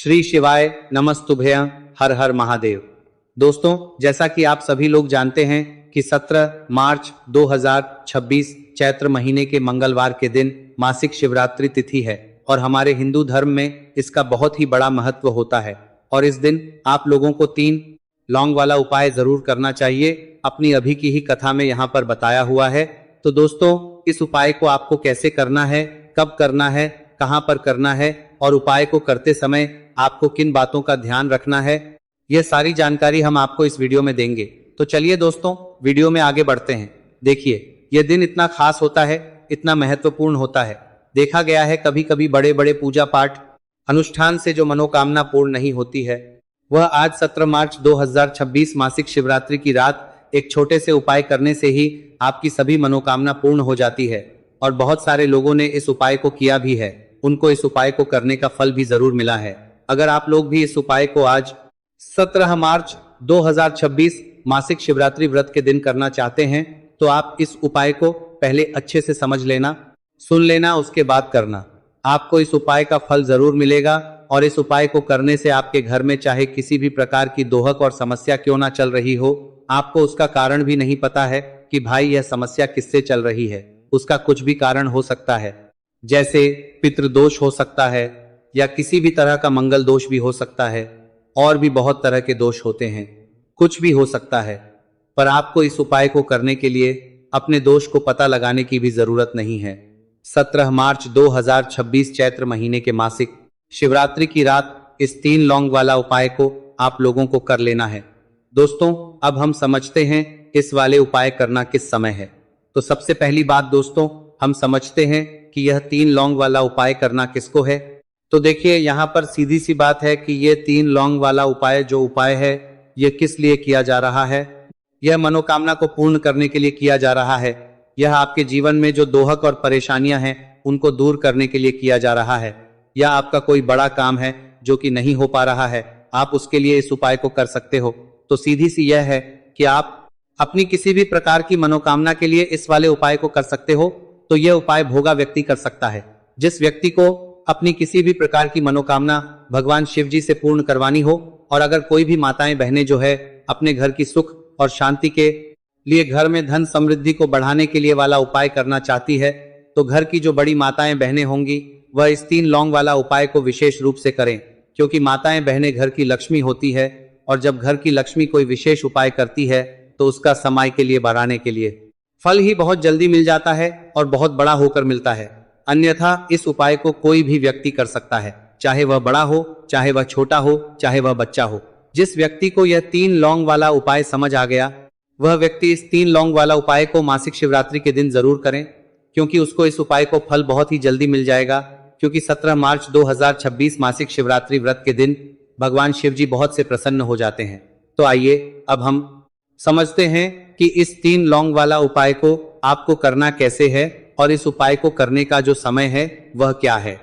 श्री शिवाय नमस्तुभ्यं, हर हर महादेव। दोस्तों, जैसा कि आप सभी लोग जानते हैं कि 17 मार्च 2026 चैत्र महीने के मंगलवार के दिन मासिक शिवरात्रि तिथि है और हमारे हिंदू धर्म में इसका बहुत ही बड़ा महत्व होता है। और इस दिन आप लोगों को 3 लौंग वाला उपाय जरूर करना चाहिए, अपनी अभी की ही कथा में यहाँ पर बताया हुआ है। तो दोस्तों, इस उपाय को आपको कैसे करना है, कब करना है, कहाँ पर करना है और उपाय को करते समय आपको किन बातों का ध्यान रखना है, यह सारी जानकारी हम आपको इस वीडियो में देंगे। तो चलिए दोस्तों, वीडियो में आगे बढ़ते हैं। देखिए, यह दिन इतना खास होता है, इतना महत्वपूर्ण होता है। देखा गया है कभी कभी बड़े बड़े पूजा पाठ अनुष्ठान से जो मनोकामना पूर्ण नहीं होती है, वह आज 17 मार्च 2026 मासिक शिवरात्रि की रात एक छोटे से उपाय करने से ही आपकी सभी मनोकामना पूर्ण हो जाती है। और बहुत सारे लोगों ने इस उपाय को किया भी है, उनको इस उपाय को करने का फल भी जरूर मिला है। अगर आप लोग भी इस उपाय को आज 17 मार्च 2026 मासिक शिवरात्रि व्रत के दिन करना चाहते हैं, तो आप इस उपाय को पहले अच्छे से समझ लेना, सुन लेना, उसके बाद करना। आपको इस उपाय का फल जरूर मिलेगा। और इस उपाय को करने से आपके घर में चाहे किसी भी प्रकार की दोहक और समस्या क्यों ना चल रही हो, आपको उसका कारण भी नहीं पता है कि भाई यह समस्या किससे चल रही है, उसका कुछ भी कारण हो सकता है। जैसे पितृदोष हो सकता है या किसी भी तरह का मंगल दोष भी हो सकता है, और भी बहुत तरह के दोष होते हैं, कुछ भी हो सकता है। पर आपको इस उपाय को करने के लिए अपने दोष को पता लगाने की भी जरूरत नहीं है। 17 मार्च 2026 चैत्र महीने के मासिक शिवरात्रि की रात इस 3 लौंग वाला उपाय को आप लोगों को कर लेना है। दोस्तों, अब हम समझते हैं इस वाले उपाय करना किस समय है। तो सबसे पहली बात दोस्तों, हम समझते हैं कि यह 3 लौंग वाला उपाय करना किसको है। तो देखिए, यहाँ पर सीधी सी बात है कि ये 3 लौंग वाला उपाय जो उपाय है, यह किस लिए किया जा रहा है। यह मनोकामना को पूर्ण करने के लिए किया जा रहा है। यह आपके जीवन में जो दोहक और परेशानियां हैं, उनको दूर करने के लिए किया जा रहा है। या आपका कोई बड़ा काम है जो कि नहीं हो पा रहा है, आप उसके लिए इस उपाय को कर सकते हो। तो सीधी सी यह है कि आप अपनी किसी भी प्रकार की मनोकामना के लिए इस वाले उपाय को कर सकते हो। तो यह उपाय भोगा व्यक्ति कर सकता है। जिस व्यक्ति को अपनी किसी भी प्रकार की मनोकामना भगवान शिव जी से पूर्ण करवानी हो, और अगर कोई भी माताएं बहनें जो है अपने घर की सुख और शांति के लिए, घर में धन समृद्धि को बढ़ाने के लिए वाला उपाय करना चाहती है, तो घर की जो बड़ी माताएं बहनें होंगी वह इस 3 लौंग वाला उपाय को विशेष रूप से करें। क्योंकि माताएं बहनें घर की लक्ष्मी होती है, और जब घर की लक्ष्मी कोई विशेष उपाय करती है तो उसका समाई के लिए बढ़ाने के लिए फल ही बहुत जल्दी मिल जाता है और बहुत बड़ा होकर मिलता है। अन्यथा इस उपाय को कोई भी व्यक्ति कर सकता है, चाहे वह बड़ा हो, चाहे वह छोटा हो, चाहे वह बच्चा हो। जिस व्यक्ति को यह 3 लौंग वाला उपाय समझ आ गया, वह व्यक्ति इस 3 लौंग वाला उपाय को मासिक शिवरात्रि के दिन जरूर करें, क्योंकि उसको इस उपाय को फल बहुत ही जल्दी मिल जाएगा। क्योंकि 17 मार्च 2026 मासिक शिवरात्रि व्रत के दिन भगवान शिव जी बहुत से प्रसन्न हो जाते हैं। तो आइए अब हम समझते हैं कि इस 3 लौंग वाला उपाय को आपको करना कैसे है और इस उपाय को करने का जो समय है वह क्या है।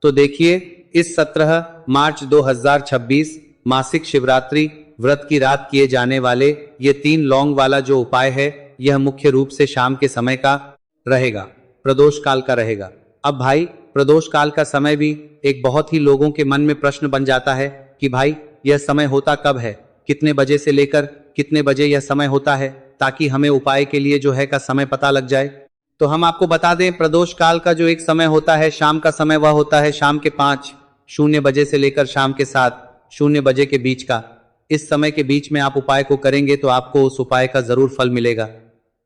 तो देखिए, इस 17 मार्च 2026 मासिक शिवरात्रि व्रत की रात किए जाने वाले ये 3 लौंग वाला जो उपाय है, यह मुख्य रूप से शाम के समय का रहेगा, प्रदोष काल का रहेगा। अब भाई, प्रदोष काल का समय भी एक बहुत ही लोगों के मन में प्रश्न बन जाता है कि भाई यह समय होता कब है, कितने बजे से लेकर कितने बजे यह समय होता है, ताकि हमें उपाय के लिए जो है का समय पता लग जाए। तो हम आपको बता दें, प्रदोष काल का जो एक समय होता है, शाम का समय, वह होता है शाम के 5:00 बजे से लेकर शाम के 7:00 बजे के बीच का। इस समय के बीच में आप उपाय को करेंगे तो आपको उस उपाय का जरूर फल मिलेगा।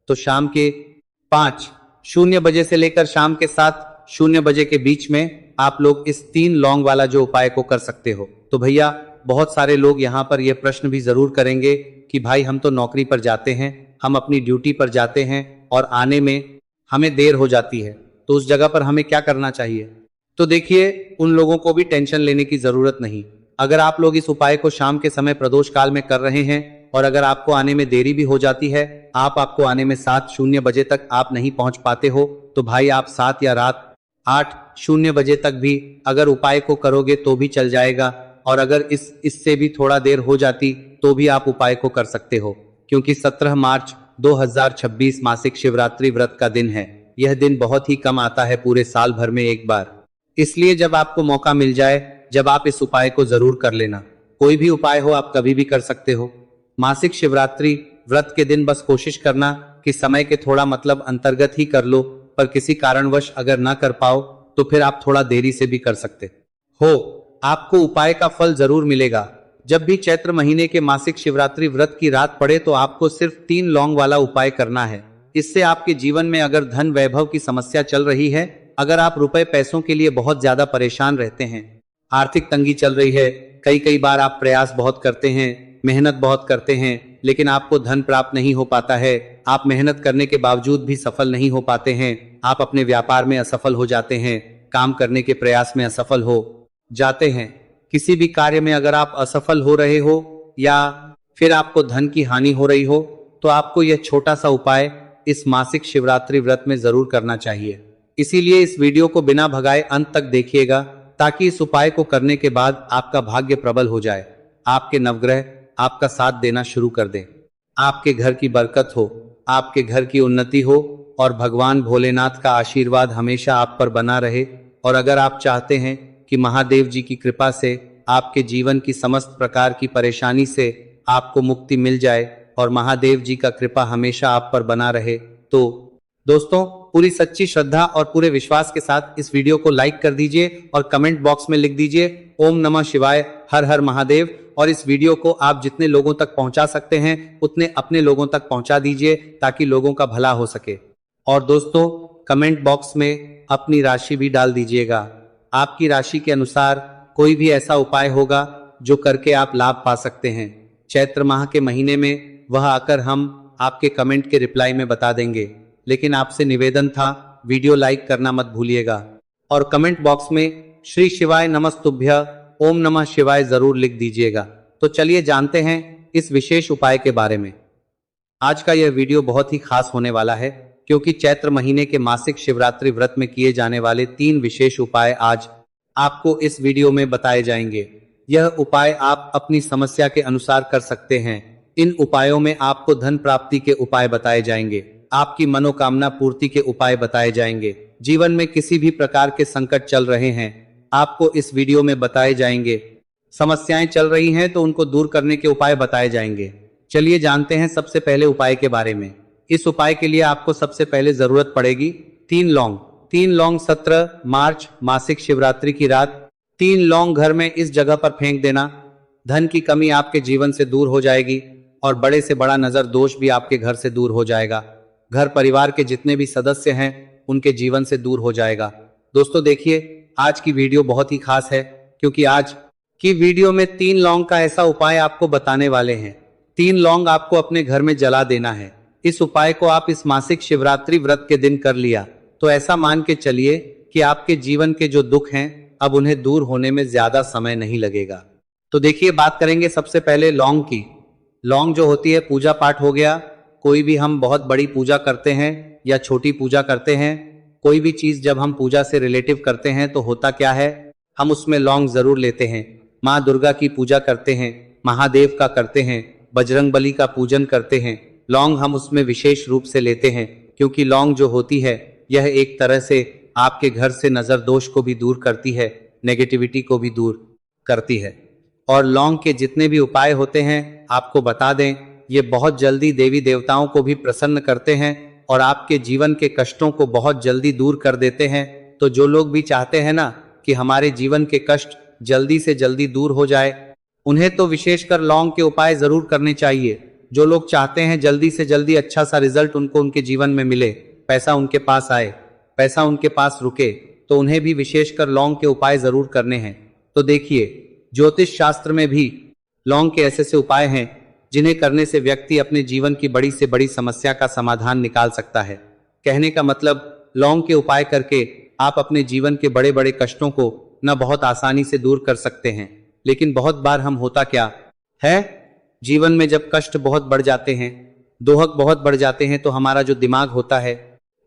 तो शाम के 5:00 बजे से लेकर शाम के 7:00 बजे के बीच में आप लोग इस 3 लौंग वाला जो उपाय को कर सकते हो। तो भैया, बहुत सारे लोग यहाँ पर यह प्रश्न भी जरूर करेंगे कि भाई हम तो नौकरी पर जाते हैं, हम अपनी ड्यूटी पर जाते हैं और आने में हमें देर हो जाती है, तो उस जगह पर हमें क्या करना चाहिए। तो देखिए, उन लोगों को भी टेंशन लेने की जरूरत नहीं। अगर आप लोग इस उपाय को शाम के समय प्रदोष काल में कर रहे हैं और अगर आपको आने में देरी भी हो जाती है, आपको आने में 7:00 बजे तक आप नहीं पहुंच पाते हो, तो भाई आप 7 या रात 8:00 बजे तक भी अगर उपाय को करोगे तो भी चल जाएगा। और अगर इससे भी थोड़ा देर हो जाती तो भी आप उपाय को कर सकते हो, क्योंकि 17 मार्च 2026 मासिक शिवरात्रि व्रत का दिन है। यह दिन बहुत ही कम आता है पूरे साल भर में एक बार। इसलिए जब आपको मौका मिल जाए, जब आप इस उपाय को जरूर कर लेना। कोई भी उपाय हो आप कभी भी कर सकते हो। मासिक शिवरात्रि व्रत के दिन बस कोशिश करना कि समय के थोड़ा मतलब अंतर्गत ही कर लो, पर किसी कारणवश अगर ना कर पाओ तो फिर आप थोड़ा देरी से भी कर सकते हो। आपको उपाय का फल जरूर मिलेगा। जब भी चैत्र महीने के मासिक शिवरात्रि व्रत की रात पड़े तो आपको सिर्फ 3 लौंग वाला उपाय करना है। इससे आपके जीवन में अगर धन वैभव की समस्या चल रही है, अगर आप रुपए पैसों के लिए बहुत ज्यादा परेशान रहते हैं, आर्थिक तंगी चल रही है, कई बार आप प्रयास बहुत करते हैं, मेहनत बहुत करते हैं, लेकिन आपको धन प्राप्त नहीं हो पाता है, आप मेहनत करने के बावजूद भी सफल नहीं हो पाते हैं, आप अपने व्यापार में असफल हो जाते हैं, काम करने के प्रयास में असफल हो जाते हैं, किसी भी कार्य में अगर आप असफल हो रहे हो या फिर आपको धन की हानि हो रही हो, तो आपको यह छोटा सा उपाय इस मासिक शिवरात्रि व्रत में जरूर करना चाहिए। इसीलिए इस वीडियो को बिना भगाए अंत तक देखिएगा, ताकि इस उपाय को करने के बाद आपका भाग्य प्रबल हो जाए, आपके नवग्रह आपका साथ देना शुरू कर दें, आपके घर की बरकत हो, आपके घर की उन्नति हो और भगवान भोलेनाथ का आशीर्वाद हमेशा आप पर बना रहे। और अगर आप चाहते हैं कि महादेव जी की कृपा से आपके जीवन की समस्त प्रकार की परेशानी से आपको मुक्ति मिल जाए और महादेव जी का कृपा हमेशा आप पर बना रहे, तो दोस्तों पूरी सच्ची श्रद्धा और पूरे विश्वास के साथ इस वीडियो को लाइक कर दीजिए और कमेंट बॉक्स में लिख दीजिए ओम नमः शिवाय, हर हर महादेव। और इस वीडियो को आप जितने लोगों तक पहुंचा सकते हैं उतने अपने लोगों तक पहुंचा दीजिए, ताकि लोगों का भला हो सके। और दोस्तों कमेंट बॉक्स में अपनी राशि भी डाल दीजिएगा। आपकी राशि के अनुसार कोई भी ऐसा उपाय होगा जो करके आप लाभ पा सकते हैं। चैत्र माह के महीने में वह आकर हम आपके कमेंट के रिप्लाई में बता देंगे, लेकिन आपसे निवेदन था वीडियो लाइक करना मत भूलिएगा और कमेंट बॉक्स में श्री शिवाय नमस्तुभ्य ओम नमः शिवाय जरूर लिख दीजिएगा। तो चलिए जानते हैं इस विशेष उपाय के बारे में। आज का यह वीडियो बहुत ही खास होने वाला है, क्योंकि चैत्र महीने के मासिक शिवरात्रि व्रत में किए जाने वाले 3 विशेष उपाय आज आपको इस वीडियो में बताए जाएंगे। यह उपाय आप अपनी समस्या के अनुसार कर सकते हैं। इन उपायों में आपको धन प्राप्ति के उपाय बताए जाएंगे, आपकी मनोकामना पूर्ति के उपाय बताए जाएंगे। जीवन में किसी भी प्रकार के संकट चल रहे हैं, आपको इस वीडियो में बताए जाएंगे। समस्याएं चल रही हैं तो उनको दूर करने के उपाय बताए जाएंगे। चलिए जानते हैं सबसे पहले उपाय के बारे में। इस उपाय के लिए आपको सबसे पहले जरूरत पड़ेगी 3 लौंग। 3 लौंग 17 मार्च मासिक शिवरात्रि की रात 3 लौंग घर में इस जगह पर फेंक देना। धन की कमी आपके जीवन से दूर हो जाएगी और बड़े से बड़ा नजर दोष भी आपके घर से दूर हो जाएगा। घर परिवार के जितने भी सदस्य हैं उनके जीवन से दूर हो जाएगा। दोस्तों देखिए आज की वीडियो बहुत ही खास है, क्योंकि आज की वीडियो में 3 लौंग का ऐसा उपाय आपको बताने वाले हैं। 3 लौंग आपको अपने घर में जला देना है। इस उपाय को आप इस मासिक शिवरात्रि व्रत के दिन कर लिया तो ऐसा मान के चलिए कि आपके जीवन के जो दुख हैं अब उन्हें दूर होने में ज्यादा समय नहीं लगेगा। तो देखिए बात करेंगे सबसे पहले लौंग की। लौंग जो होती है पूजा पाठ हो गया, कोई भी हम बहुत बड़ी पूजा करते हैं या छोटी पूजा करते हैं, कोई भी चीज जब हम पूजा से रिलेटिव करते हैं तो होता क्या है, हम उसमें लौंग जरूर लेते हैं। माँ दुर्गा की पूजा करते हैं, महादेव का करते हैं, बजरंगबली का पूजन करते हैं, लौंग हम उसमें विशेष रूप से लेते हैं, क्योंकि लौंग जो होती है यह एक तरह से आपके घर से नजर दोष को भी दूर करती है, नेगेटिविटी को भी दूर करती है। और लौंग के जितने भी उपाय होते हैं आपको बता दें, ये बहुत जल्दी देवी देवताओं को भी प्रसन्न करते हैं और आपके जीवन के कष्टों को बहुत जल्दी दूर कर देते हैं। तो जो लोग भी चाहते हैं ना कि हमारे जीवन के कष्ट जल्दी से जल्दी दूर हो जाए, उन्हें तो विशेषकर लौंग के उपाय जरूर करने चाहिए। जो लोग चाहते हैं जल्दी से जल्दी अच्छा सा रिजल्ट उनको उनके जीवन में मिले, पैसा उनके पास आए, पैसा उनके पास रुके, तो उन्हें भी विशेषकर लौंग के उपाय जरूर करने हैं। तो देखिए ज्योतिष शास्त्र में भी लौंग के ऐसे उपाय हैं जिन्हें करने से व्यक्ति अपने जीवन की बड़ी से बड़ी समस्या का समाधान निकाल सकता है। कहने का मतलब लौंग के उपाय करके आप अपने जीवन के बड़े बड़े कष्टों को न बहुत आसानी से दूर कर सकते हैं। लेकिन बहुत बार हम होता क्या है, जीवन में जब कष्ट बहुत बढ़ जाते हैं, दोहक बहुत बढ़ जाते हैं, तो हमारा जो दिमाग होता है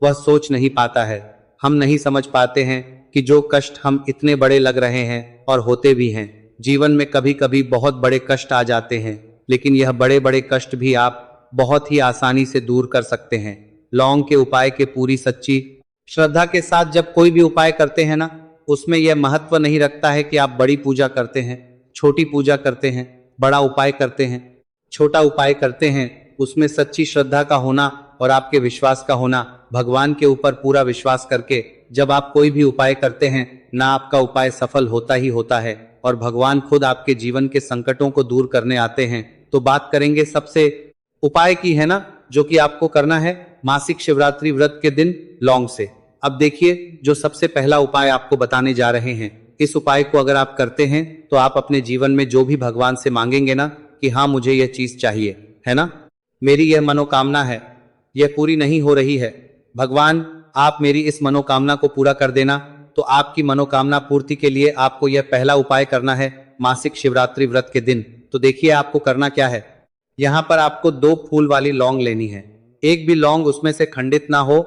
वह सोच नहीं पाता है। हम नहीं समझ पाते हैं कि जो कष्ट हम इतने बड़े लग रहे हैं और होते भी हैं, जीवन में कभी कभी बहुत बड़े कष्ट आ जाते हैं, लेकिन यह बड़े बड़े कष्ट भी आप बहुत ही आसानी से दूर कर सकते हैं। लौंग के उपाय के पूरी सच्ची श्रद्धा के साथ जब कोई भी उपाय करते हैं ना, उसमें यह महत्व नहीं रखता है कि आप बड़ी पूजा करते हैं, छोटी पूजा करते हैं, बड़ा उपाय करते हैं, छोटा उपाय करते हैं। उसमें सच्ची श्रद्धा का होना और आपके विश्वास का होना, भगवान के ऊपर पूरा विश्वास करके जब आप कोई भी उपाय करते हैं ना, आपका उपाय सफल होता ही होता है और भगवान खुद आपके जीवन के संकटों को दूर करने आते हैं। तो बात करेंगे सबसे उपाय की, है ना, जो कि आपको करना है मासिक शिवरात्रि व्रत के दिन लौंग से। अब देखिए, जो सबसे पहला उपाय आपको बताने जा रहे हैं, इस उपाय को अगर आप करते हैं तो आप अपने जीवन में जो भी भगवान से मांगेंगे ना कि हाँ मुझे यह चीज चाहिए, है ना, मेरी यह मनोकामना है, यह पूरी नहीं हो रही है, भगवान आप मेरी इस मनोकामना को पूरा कर देना। तो आपकी मनोकामना पूर्ति के लिए आपको यह पहला उपाय करना है मासिक शिवरात्रि व्रत के दिन। तो देखिए आपको करना क्या है, यहाँ पर आपको 2 फूल वाली लौंग लेनी है। एक भी लौंग उसमें से खंडित ना हो,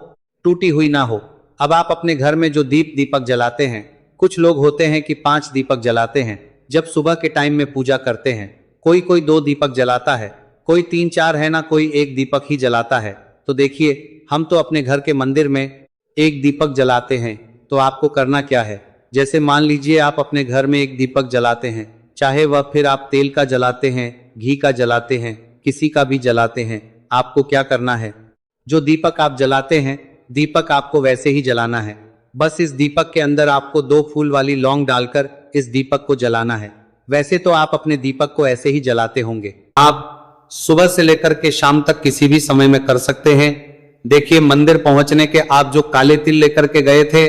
टूटी हुई ना हो। अब आप अपने घर में जो दीपक जलाते हैं, कुछ लोग होते हैं कि 5 दीपक जलाते हैं जब सुबह के टाइम में पूजा करते हैं, कोई 2 दीपक जलाता है, कोई 3-4 है ना, कोई 1 दीपक ही जलाता है। तो देखिए हम तो अपने घर के मंदिर में 1 दीपक जलाते हैं। तो आपको करना क्या है, जैसे मान लीजिए आप अपने घर में 1 दीपक जलाते हैं, चाहे वह फिर आप तेल का जलाते हैं, घी का जलाते हैं, किसी का भी जलाते हैं, आपको क्या करना है, जो दीपक आप जलाते हैं दीपक आपको वैसे ही जलाना है। बस इस दीपक के अंदर आपको 2 फूल वाली लौंग डालकर इस दीपक को जलाना है। वैसे तो आप अपने दीपक को ऐसे ही जलाते होंगे, आप सुबह से लेकर के शाम तक किसी भी समय में कर सकते हैं। देखिए मंदिर पहुंचने के आप जो काले तिल लेकर के गए थे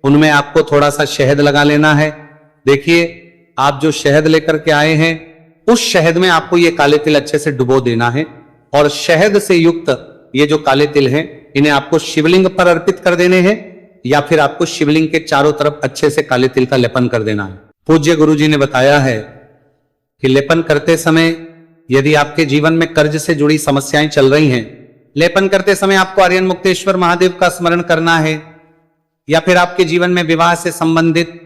उनमें आपको थोड़ा सा शहद लगा लेना है। देखिए आप जो शहद लेकर के आए हैं उस शहद में आपको ये काले तिल अच्छे से डुबो देना है और शहद से युक्त ये जो काले तिल हैं इन्हें आपको शिवलिंग पर अर्पित कर देने हैं या फिर आपको शिवलिंग के चारों तरफ अच्छे से काले तिल का लेपन कर देना है। पूज्य गुरुजी ने बताया है कि लेपन करते समय यदि आपके जीवन में कर्ज से जुड़ी समस्याएं चल रही हैं, लेपन करते समय आपको आर्यन मुक्तेश्वर महादेव का स्मरण करना है, या फिर आपके जीवन में विवाह से संबंधित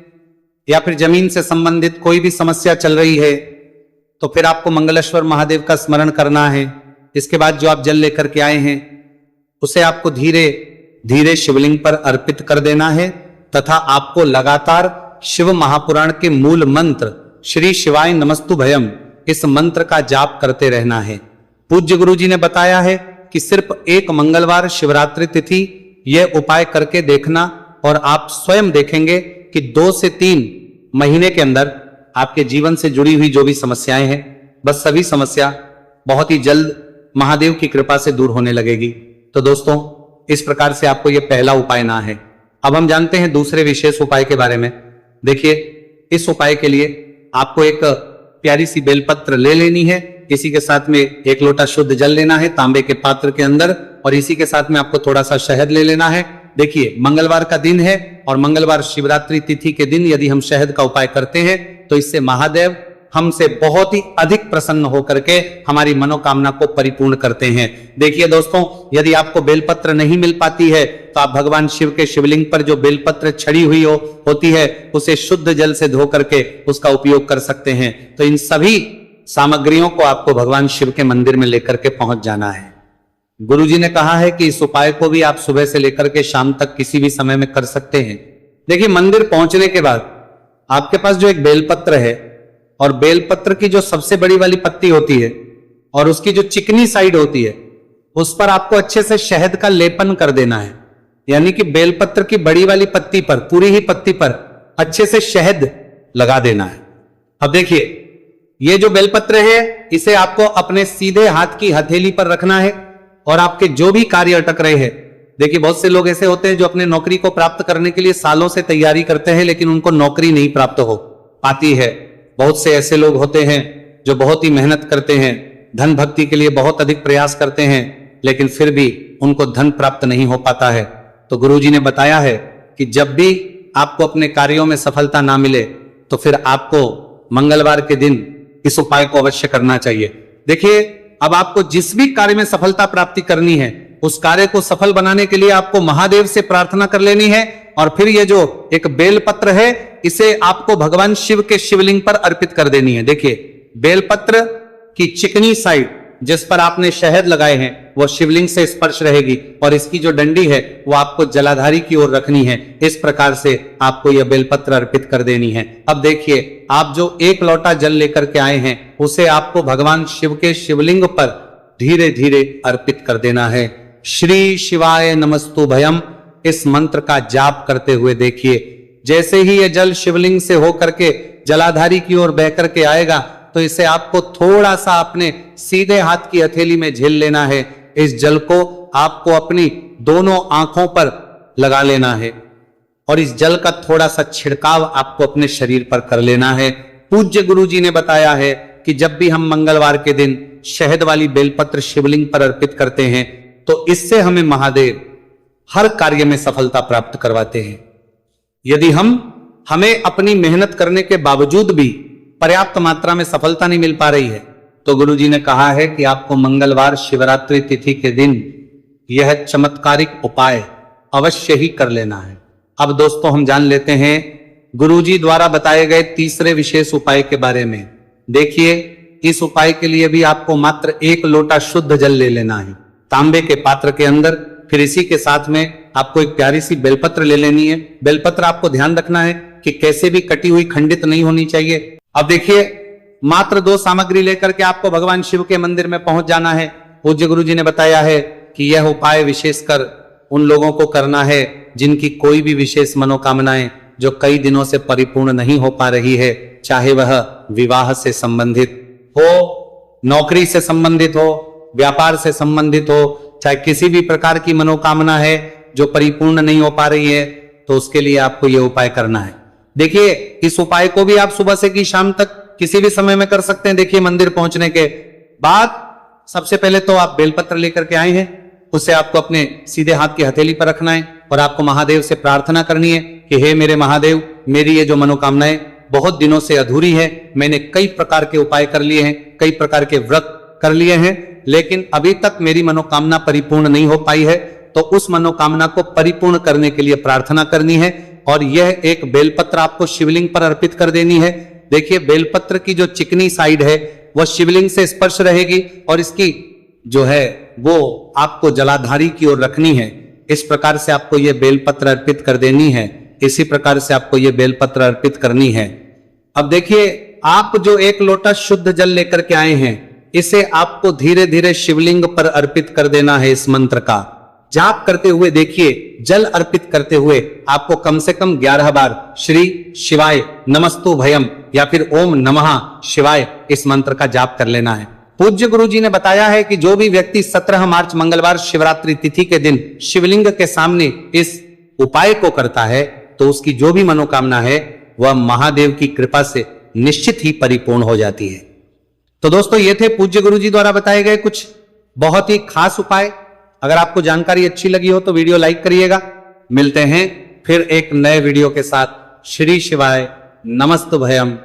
या फिर जमीन से संबंधित कोई भी समस्या चल रही है तो फिर आपको मंगलेश्वर महादेव का स्मरण करना है। इसके बाद जो आप जल लेकर के आए हैं उसे आपको धीरे धीरे शिवलिंग पर अर्पित कर देना है तथा आपको लगातार शिव महापुराण के मूल मंत्र श्री शिवाय नमस्तुभयम इस मंत्र का जाप करते रहना है। पूज्य गुरुजी ने बताया है कि सिर्फ एक मंगलवार शिवरात्रि तिथि यह उपाय करके देखना और आप स्वयं देखेंगे कि 2 से 3 महीने के अंदर आपके जीवन से जुड़ी हुई जो भी समस्याएं हैं बस सभी समस्या बहुत ही जल्द महादेव की कृपा से दूर होने लगेगी। तो दोस्तों इस प्रकार से आपको यह पहला उपाय ना है। अब हम जानते हैं दूसरे विशेष उपाय के बारे में। देखिए इस उपाय के लिए आपको एक प्यारी सी बेलपत्र ले लेनी है, इसी के साथ में 1 लोटा शुद्ध जल लेना है तांबे के पात्र के अंदर और इसी के साथ में आपको थोड़ा सा शहद ले लेना है। देखिए मंगलवार का दिन है और मंगलवार शिवरात्रि तिथि के दिन यदि हम शहद का उपाय करते हैं तो इससे महादेव हमसे बहुत ही अधिक प्रसन्न होकर के हमारी मनोकामना को परिपूर्ण करते हैं। देखिए दोस्तों यदि आपको बेलपत्र नहीं मिल पाती है तो आप भगवान शिव के शिवलिंग पर जो बेलपत्र छड़ी हुई होती है उसे शुद्ध जल से धो करके उसका उपयोग कर सकते हैं। तो इन सभी सामग्रियों को आपको भगवान शिव के मंदिर में लेकर के पहुंच जाना है। गुरुजी ने कहा है कि इस उपाय को भी आप सुबह से लेकर के शाम तक किसी भी समय में कर सकते हैं। देखिए मंदिर पहुंचने के बाद आपके पास जो एक बेलपत्र है और बेलपत्र की जो सबसे बड़ी वाली पत्ती होती है और उसकी जो चिकनी साइड होती है उस पर आपको अच्छे से शहद का लेपन कर देना है। यानी कि बेलपत्र की बड़ी वाली पत्ती पर, पूरी ही पत्ती पर अच्छे से शहद लगा देना है। अब देखिए ये जो बेलपत्र है इसे आपको अपने सीधे हाथ की हथेली पर रखना है और आपके जो भी कार्य अटक रहे हैं, देखिए बहुत से लोग ऐसे होते हैं जो अपने नौकरी को प्राप्त करने के लिए सालों से तैयारी करते हैं लेकिन उनको नौकरी नहीं प्राप्त हो पाती है। बहुत से ऐसे लोग होते हैं जो बहुत ही मेहनत करते हैं, धन भक्ति के लिए बहुत अधिक प्रयास करते हैं लेकिन फिर भी उनको धन प्राप्त नहीं हो पाता है। तो गुरुजी ने बताया है कि जब भी आपको अपने कार्यों में सफलता ना मिले तो फिर आपको मंगलवार के दिन इस उपाय को अवश्य करना चाहिए। देखिए अब आपको जिस भी कार्य में सफलता प्राप्ति करनी है उस कार्य को सफल बनाने के लिए आपको महादेव से प्रार्थना कर लेनी है और फिर ये जो एक बेलपत्र है इसे आपको भगवान शिव के शिवलिंग पर अर्पित कर देनी है। देखिए बेलपत्र की चिकनी साइड जिस पर आपने शहद लगाए हैं वो शिवलिंग से स्पर्श रहेगी और इसकी जो डंडी है वो आपको जलाधारी की ओर रखनी है। इस प्रकार से आपको यह बेलपत्र अर्पित कर देनी है। अब देखिए, आप जो 1 लोटा जल लेकर के आए हैं उसे आपको भगवान शिव के शिवलिंग पर धीरे धीरे अर्पित कर देना है। श्री शिवाय नमस्तुभयम इस मंत्र का जाप करते हुए देखिए, जैसे ही यह जल शिवलिंग से होकर के जलाधारी की ओर बह करके आएगा तो इसे आपको थोड़ा सा अपने सीधे हाथ की हथेली में झेल लेना है। इस जल को आपको अपनी दोनों आंखों पर लगा लेना है और इस जल का थोड़ा सा छिड़काव आपको अपने शरीर पर कर लेना है। पूज्य गुरु जी ने बताया है कि जब भी हम मंगलवार के दिन शहद वाली बेलपत्र शिवलिंग पर अर्पित करते हैं तो इससे हमें महादेव हर कार्य में सफलता प्राप्त करवाते हैं। यदि हमें अपनी मेहनत करने के बावजूद भी पर्याप्त मात्रा में सफलता नहीं मिल पा रही है तो गुरुजी ने कहा है कि आपको मंगलवार शिवरात्रि तिथि के दिन यह चमत्कारिक उपाय अवश्य ही कर लेना है। अब दोस्तों हम जान लेते हैं गुरुजी द्वारा बताए गए तीसरे विशेष उपाय के बारे में। देखिए, इस उपाय के लिए भी आपको मात्र 1 लोटा शुद्ध जल ले लेना है तांबे के पात्र के अंदर। फिर इसी के साथ में आपको एक प्यारी सी बेलपत्र ले लेनी है। बेलपत्र आपको ध्यान रखना है कि कैसे भी कटी हुई खंडित नहीं होनी चाहिए। अब देखिए, मात्र 2 सामग्री लेकर के आपको भगवान शिव के मंदिर में पहुंच जाना है। पूज्य गुरु जी ने बताया है कि यह उपाय विशेषकर उन लोगों को करना है जिनकी कोई भी विशेष मनोकामनाएं जो कई दिनों से परिपूर्ण नहीं हो पा रही है, चाहे वह विवाह से संबंधित हो, नौकरी से संबंधित हो, व्यापार से संबंधित हो, चाहे किसी भी प्रकार की मनोकामना है जो परिपूर्ण नहीं हो पा रही है, तो उसके लिए आपको यह उपाय करना है। देखिए, इस उपाय को भी आप सुबह से की शाम तक किसी भी समय में कर सकते हैं। देखिए, मंदिर पहुंचने के बाद सबसे पहले तो आप बेलपत्र लेकर के आए हैं, उसे आपको अपने सीधे हाथ की हथेली पर रखना है और आपको महादेव से प्रार्थना करनी है कि हे मेरे महादेव, मेरी ये जो मनोकामनाएं बहुत दिनों से अधूरी है, मैंने कई प्रकार के उपाय कर लिए हैं, कई प्रकार के व्रत कर लिए हैं, लेकिन अभी तक मेरी मनोकामना परिपूर्ण नहीं हो पाई है, तो उस मनोकामना को परिपूर्ण करने के लिए प्रार्थना करनी है और यह एक बेलपत्र आपको शिवलिंग पर अर्पित कर देनी है। देखिए, बेलपत्र की जो चिकनी साइड है वह शिवलिंग से स्पर्श रहेगी और इसकी जो है वो आपको जलाधारी की ओर रखनी है। इस प्रकार से आपको यह बेलपत्र अर्पित कर देनी है। इसी प्रकार से आपको यह बेलपत्र अर्पित करनी है। अब देखिए, आप जो 1 लोटा शुद्ध जल लेकर के आए हैं, इसे आपको धीरे धीरे शिवलिंग पर अर्पित कर देना है। इस मंत्र का जाप करते हुए देखिए, जल अर्पित करते हुए आपको कम से कम 11 बार श्री शिवाय नमस्तुभयम या फिर ओम नमः शिवाय इस मंत्र का जाप कर लेना है। पूज्य गुरु जी ने बताया है कि जो भी व्यक्ति 17 मार्च मंगलवार शिवरात्रि तिथि के दिन शिवलिंग के सामने इस उपाय को करता है तो उसकी जो भी मनोकामना है वह महादेव की कृपा से निश्चित ही परिपूर्ण हो जाती है। तो दोस्तों, ये थे पूज्य गुरु जी द्वारा बताए गए कुछ बहुत ही खास उपाय। अगर आपको जानकारी अच्छी लगी हो तो वीडियो लाइक करिएगा। मिलते हैं फिर एक नए वीडियो के साथ। श्री शिवाय नमस्तुभयम।